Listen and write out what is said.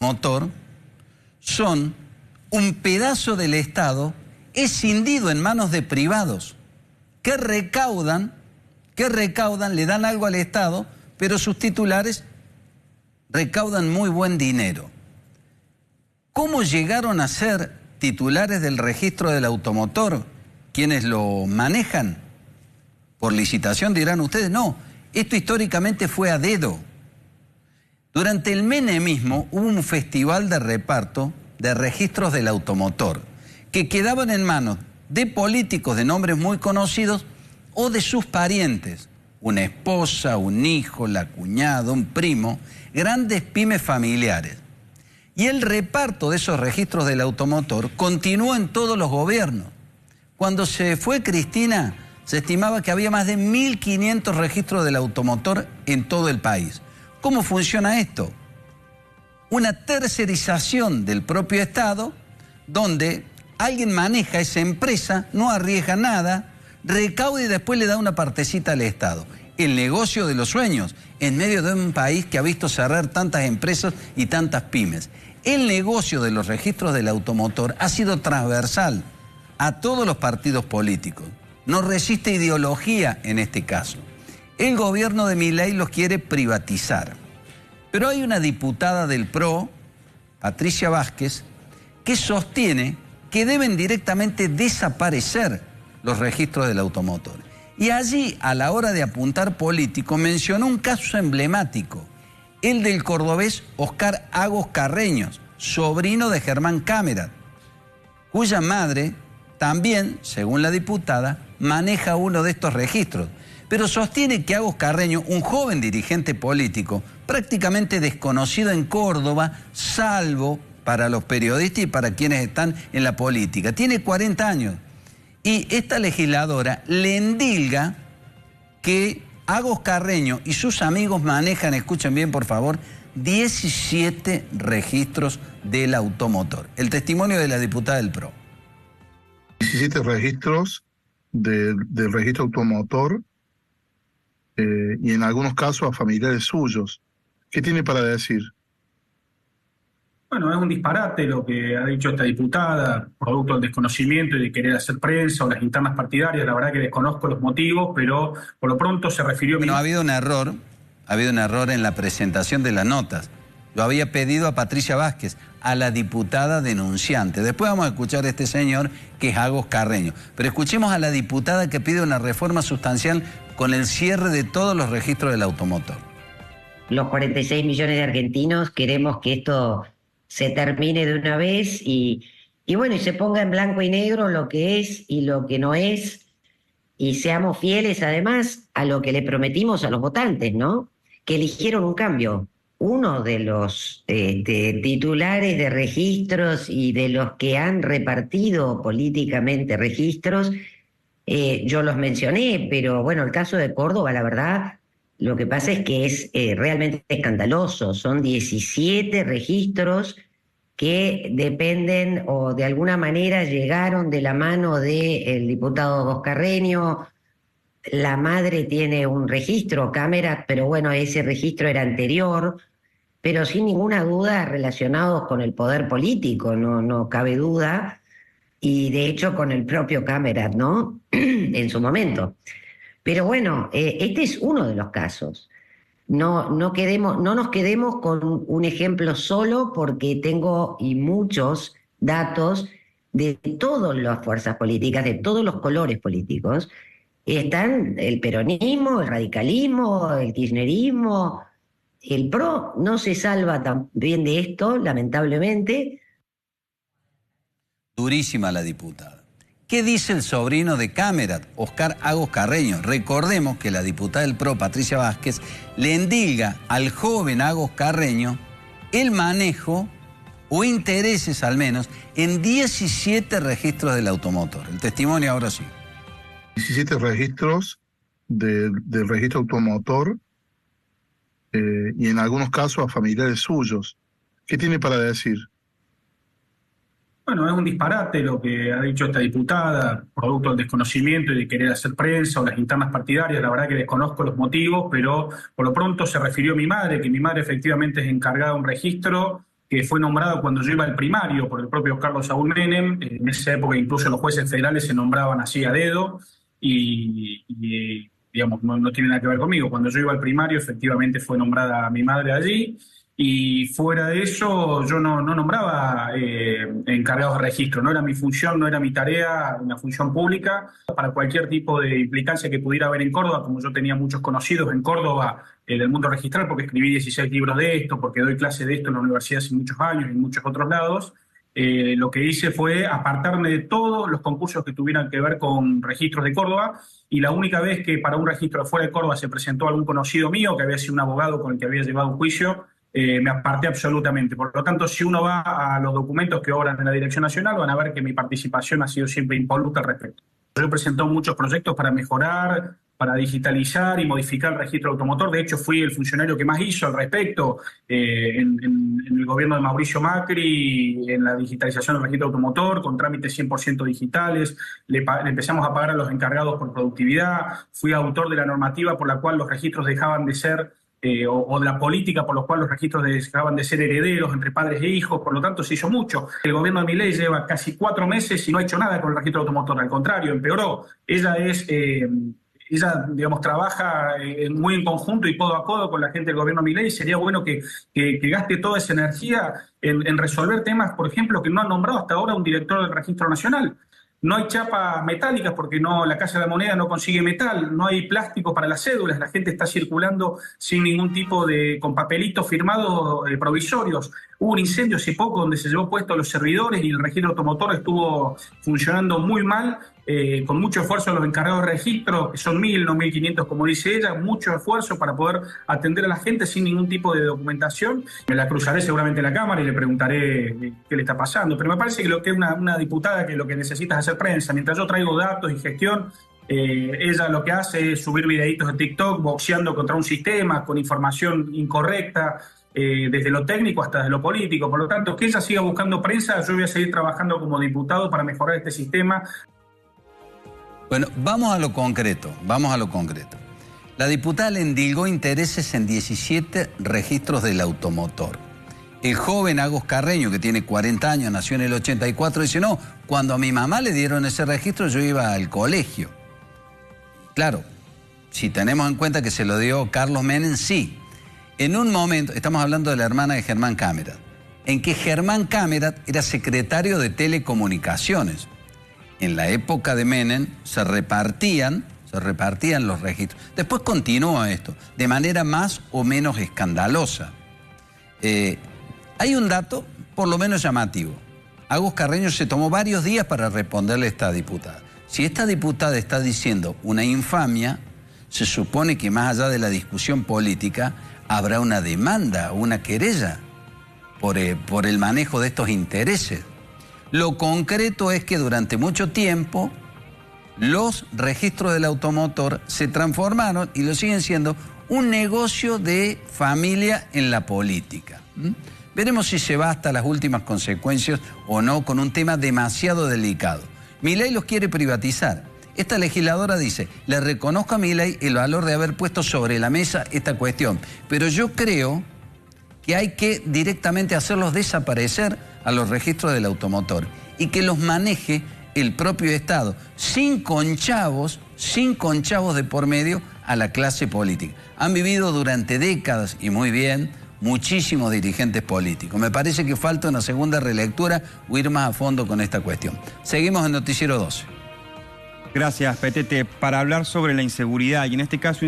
motor son un pedazo del Estado escindido en manos de privados que recaudan, le dan algo al Estado, pero sus titulares recaudan muy buen dinero. ¿Cómo llegaron a ser titulares del registro del automotor quienes lo manejan? Por licitación, dirán ustedes. No, esto históricamente fue a dedo. Durante el menemismo hubo un festival de reparto de registros del automotor que quedaban en manos de políticos de nombres muy conocidos o de sus parientes, una esposa, un hijo, la cuñada, un primo, grandes pymes familiares. Y el reparto de esos registros del automotor continuó en todos los gobiernos. Cuando se fue Cristina, se estimaba que había más de 1.500 registros del automotor en todo el país. ¿Cómo funciona esto? Una tercerización del propio Estado, donde alguien maneja esa empresa, no arriesga nada, recauda y después le da una partecita al Estado. El negocio de los sueños, en medio de un país que ha visto cerrar tantas empresas y tantas pymes. El negocio de los registros del automotor ha sido transversal a todos los partidos políticos. No resiste ideología en este caso. El gobierno de Milei los quiere privatizar. Pero hay una diputada del PRO, Patricia Vázquez, que sostiene que deben directamente desaparecer los registros del automotor. Y allí, a la hora de apuntar político, mencionó un caso emblemático, el del cordobés Oscar Agos Carreños, sobrino de Germán Camerat, cuya madre también, según la diputada, maneja uno de estos registros. Pero sostiene que Agos Carreño, un joven dirigente político, prácticamente desconocido en Córdoba, salvo para los periodistas y para quienes están en la política, tiene 40 años. Y esta legisladora le endilga que Agos Carreño y sus amigos manejan, escuchen bien por favor, 17 registros del automotor. El testimonio de la diputada del PRO. 17 registros del registro automotor y en algunos casos a familiares suyos. ¿Qué tiene para decir? Bueno, es un disparate lo que ha dicho esta diputada, producto del desconocimiento y de querer hacer prensa o las internas partidarias. La verdad que desconozco los motivos, pero por lo pronto se refirió... Bueno, ha habido un error en la presentación de las notas. Lo había pedido a Patricia Vázquez, a la diputada denunciante. Después vamos a escuchar a este señor que es Agos Carreño. Pero escuchemos a la diputada que pide una reforma sustancial con el cierre de todos los registros del automotor. Los 46 millones de argentinos queremos que esto se termine de una vez y bueno, y se ponga en blanco y negro lo que es y lo que no es, y seamos fieles además a lo que le prometimos a los votantes, ¿no? Que eligieron un cambio. Uno de los titulares de registros y de los que han repartido políticamente registros, yo los mencioné, pero bueno, el caso de Córdoba, la verdad, lo que pasa es que es realmente escandaloso. Son 17 registros que dependen o de alguna manera llegaron de la mano del diputado Agos Carreño. La madre tiene un registro, Camerat, pero bueno, ese registro era anterior, pero sin ninguna duda relacionados con el poder político, no cabe duda, y de hecho con el propio Camerat, ¿no? En su momento. Pero bueno, este es uno de los casos. No nos quedemos con un ejemplo solo, porque tengo y muchos datos de todas las fuerzas políticas, de todos los colores políticos. Están el peronismo, el radicalismo, el kirchnerismo. El PRO no se salva tan bien de esto, lamentablemente. Durísima la diputada. ¿Qué dice el sobrino de Camerat, Oscar Agos Carreño? Recordemos que la diputada del PRO, Patricia Vázquez, le endilga al joven Agos Carreño el manejo, o intereses al menos, en 17 registros del automotor. El testimonio ahora sí. 17 registros del registro automotor y en algunos casos a familiares suyos. ¿Qué tiene para decir? Bueno, es un disparate lo que ha dicho esta diputada, producto del desconocimiento y de querer hacer prensa o las internas partidarias. La verdad que desconozco los motivos, pero por lo pronto se refirió a mi madre, que mi madre efectivamente es encargada de un registro que fue nombrado cuando yo iba al primario por el propio Carlos Saúl Menem. En esa época incluso los jueces federales se nombraban así a dedo y digamos, no tiene nada que ver conmigo. Cuando yo iba al primario, efectivamente fue nombrada mi madre allí. Y fuera de eso, yo no nombraba encargados de registro, no era mi función, no era mi tarea, una función pública. Para cualquier tipo de implicancia que pudiera haber en Córdoba, como yo tenía muchos conocidos en Córdoba del mundo registral, porque escribí 16 libros de esto, porque doy clase de esto en la universidad hace muchos años y en muchos otros lados, lo que hice fue apartarme de todos los concursos que tuvieran que ver con registros de Córdoba, y la única vez que para un registro de fuera de Córdoba se presentó algún conocido mío, que había sido un abogado con el que había llevado un juicio, me aparté absolutamente. Por lo tanto, si uno va a los documentos que obran en la Dirección Nacional, van a ver que mi participación ha sido siempre impoluta al respecto. Yo he presentado muchos proyectos para mejorar, para digitalizar y modificar el registro automotor. De hecho, fui el funcionario que más hizo al respecto en el gobierno de Mauricio Macri, en la digitalización del registro automotor, con trámites 100% digitales. Le empezamos a pagar a los encargados por productividad. Fui autor de la normativa por la cual los registros dejaban de ser o de la política por la cual los registros dejaban de ser herederos entre padres e hijos. Por lo tanto, se hizo mucho. El gobierno de Milei lleva casi 4 meses y no ha hecho nada con el registro automotor. Al contrario, empeoró. Ella, digamos, trabaja muy en conjunto y codo a codo con la gente del gobierno de Milei. Sería bueno que gaste toda esa energía en resolver temas, por ejemplo, que no han nombrado hasta ahora un director del Registro Nacional. No hay chapas metálicas porque la Casa de la Moneda no consigue metal, no hay plástico para las cédulas, la gente está circulando sin ningún tipo con papelitos firmados provisorios. Hubo un incendio hace poco donde se llevó puesto a los servidores y el registro automotor estuvo funcionando muy mal, con mucho esfuerzo de los encargados de registro, que son 1.000, no 1.500 como dice ella, mucho esfuerzo para poder atender a la gente sin ningún tipo de documentación. Me la cruzaré seguramente en la Cámara y le preguntaré qué le está pasando, pero me parece que lo que es una diputada que lo que necesita es hacer prensa. Mientras yo traigo datos y gestión, ella lo que hace es subir videitos de TikTok boxeando contra un sistema con información incorrecta, desde lo técnico hasta lo político. Por lo tanto, que ella siga buscando prensa, yo voy a seguir trabajando como diputado para mejorar este sistema. Bueno, vamos a lo concreto. La diputada le endilgó intereses en 17 registros del automotor. El joven Agos Carreño, que tiene 40 años, nació en el 84, dice, no, cuando a mi mamá le dieron ese registro yo iba al colegio. Claro, si tenemos en cuenta que se lo dio Carlos Menem, sí. En un momento, estamos hablando de la hermana de Germán Camerat, en que Germán Camerat era secretario de Telecomunicaciones. En la época de Menem se repartían los registros. Después continúa esto, de manera más o menos escandalosa. Hay un dato por lo menos llamativo. Agos Carreño se tomó varios días para responderle a esta diputada. Si esta diputada está diciendo una infamia, se supone que más allá de la discusión política habrá una demanda, una querella por el manejo de estos intereses. Lo concreto es que durante mucho tiempo los registros del automotor se transformaron, y lo siguen siendo, un negocio de familia en la política. Veremos si se va hasta las últimas consecuencias o no con un tema demasiado delicado. Milei los quiere privatizar. Esta legisladora dice, le reconozco a Milei el valor de haber puesto sobre la mesa esta cuestión, pero yo creo que hay que directamente hacerlos desaparecer a los registros del automotor y que los maneje el propio Estado, sin conchavos de por medio a la clase política. Han vivido durante décadas, y muy bien, muchísimos dirigentes políticos. Me parece que falta una segunda relectura o ir más a fondo con esta cuestión. Seguimos en Noticiero 12. Gracias, Petete. Para hablar sobre la inseguridad, y en este caso